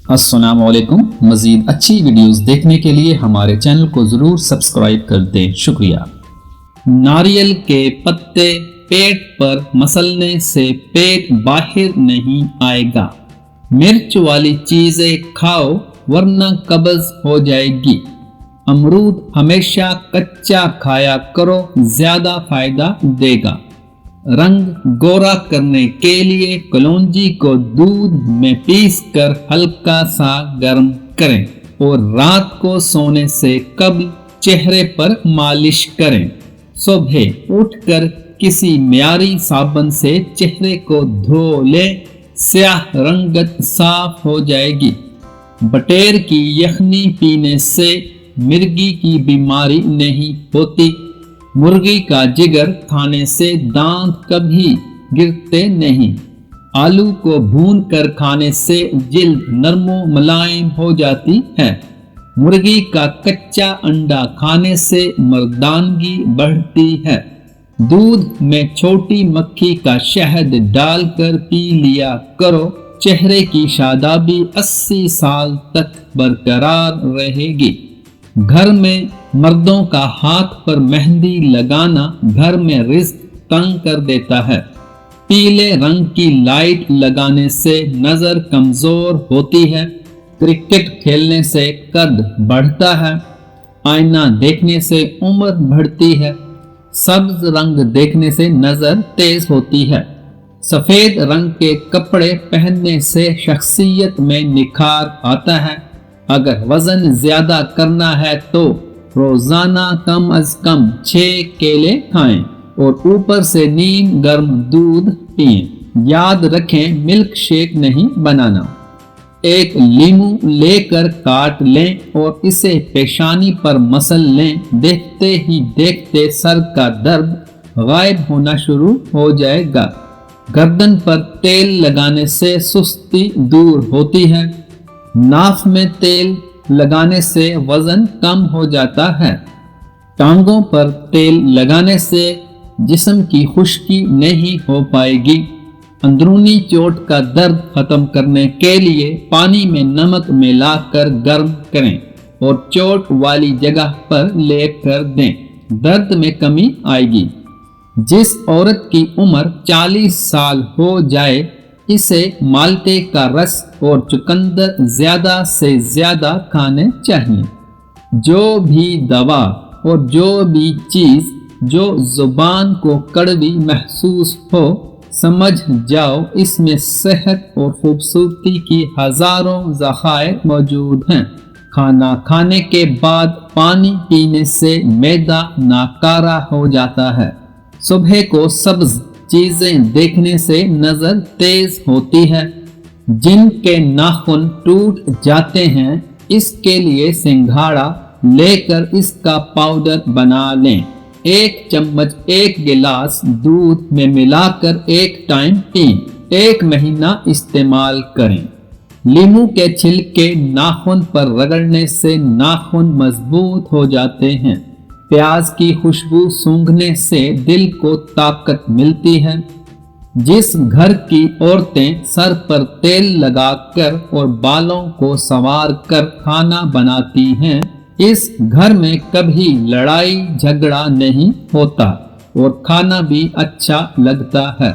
السلام علیکم۔ مزید اچھی ویڈیوز دیکھنے کے لیے ہمارے چینل کو ضرور سبسکرائب کر دیں، شکریہ۔ ناریل کے پتے پیٹ پر مسلنے سے پیٹ باہر نہیں آئے گا۔ مرچ والی چیزیں کھاؤ ورنہ قبض ہو جائے گی۔ امرود ہمیشہ کچا کھایا کرو، زیادہ فائدہ دے گا۔ رنگ گورا کرنے کے لیے کلونجی کو دودھ میں پیس کر ہلکا سا گرم کریں اور رات کو سونے سے قبل چہرے پر مالش کریں۔ صبح اٹھ کر کسی معیاری صابن سے چہرے کو دھو لیں، سیاہ رنگت صاف ہو جائے گی۔ بٹیر کی یخنی پینے سے مرگی کی بیماری نہیں ہوتی۔ مرغی کا جگر کھانے سے دانت کبھی گرتے نہیں۔ آلو کو بھون کر کھانے سے جلد نرم و ملائم ہو جاتی ہے۔ مرغی کا کچا انڈا کھانے سے مردانگی بڑھتی ہے۔ دودھ میں چھوٹی مکھی کا شہد ڈال کر پی لیا کرو، چہرے کی شادابی 80 سال تک برقرار رہے گی۔ گھر میں مردوں کا ہاتھ پر مہندی لگانا گھر میں رزق تنگ کر دیتا ہے۔ پیلے رنگ کی لائٹ لگانے سے نظر کمزور ہوتی ہے۔ کرکٹ کھیلنے سے قد بڑھتا ہے۔ آئینہ دیکھنے سے عمر بڑھتی ہے۔ سبز رنگ دیکھنے سے نظر تیز ہوتی ہے۔ سفید رنگ کے کپڑے پہننے سے شخصیت میں نکھار آتا ہے۔ اگر وزن زیادہ کرنا ہے تو روزانہ کم از کم 6 کیلے کھائیں اور اوپر سے نیم گرم دودھ پئیں۔ یاد رکھیں ملک شیک نہیں بنانا۔ ایک لیمو لے کر کاٹ لیں اور اسے پیشانی پر مسل لیں، دیکھتے ہی دیکھتے سر کا درد غائب ہونا شروع ہو جائے گا۔ گردن پر تیل لگانے سے سستی دور ہوتی ہے۔ ناف میں تیل لگانے سے وزن کم ہو جاتا ہے۔ ٹانگوں پر تیل لگانے سے جسم کی خشکی نہیں ہو پائے گی۔ اندرونی چوٹ کا درد ختم کرنے کے لیے پانی میں نمک ملا کر گرم کریں اور چوٹ والی جگہ پر لیپ کر دیں، درد میں کمی آئے گی۔ جس عورت کی عمر 40 سال ہو جائے اسے مالٹے کا رس اور چقندر زیادہ سے زیادہ کھانے چاہیے۔ جو بھی دوا اور جو بھی چیز جو زبان کو کڑوی محسوس ہو، سمجھ جاؤ اس میں صحت اور خوبصورتی کی ہزاروں ذخائر موجود ہیں۔ کھانا کھانے کے بعد پانی پینے سے معدہ ناکارہ ہو جاتا ہے۔ صبح کو سبز چیزیں دیکھنے سے نظر تیز ہوتی ہے۔ جن کے ناخن ٹوٹ جاتے ہیں اس کے لیے سنگھاڑا لے کر اس کا پاؤڈر بنا لیں۔ 1 چمچ 1 گلاس دودھ میں ملا کر 1 ٹائم پئیں، 1 مہینہ استعمال کریں۔ لیمو کے چھلکے ناخن پر رگڑنے سے ناخن مضبوط ہو جاتے ہیں۔ پیاز کی خوشبو سونگھنے سے دل کو طاقت ملتی ہے۔ جس گھر کی عورتیں سر پر تیل لگا کر اور بالوں کو سنوار کر کھانا بناتی ہیں، اس گھر میں کبھی لڑائی جھگڑا نہیں ہوتا اور کھانا بھی اچھا لگتا ہے۔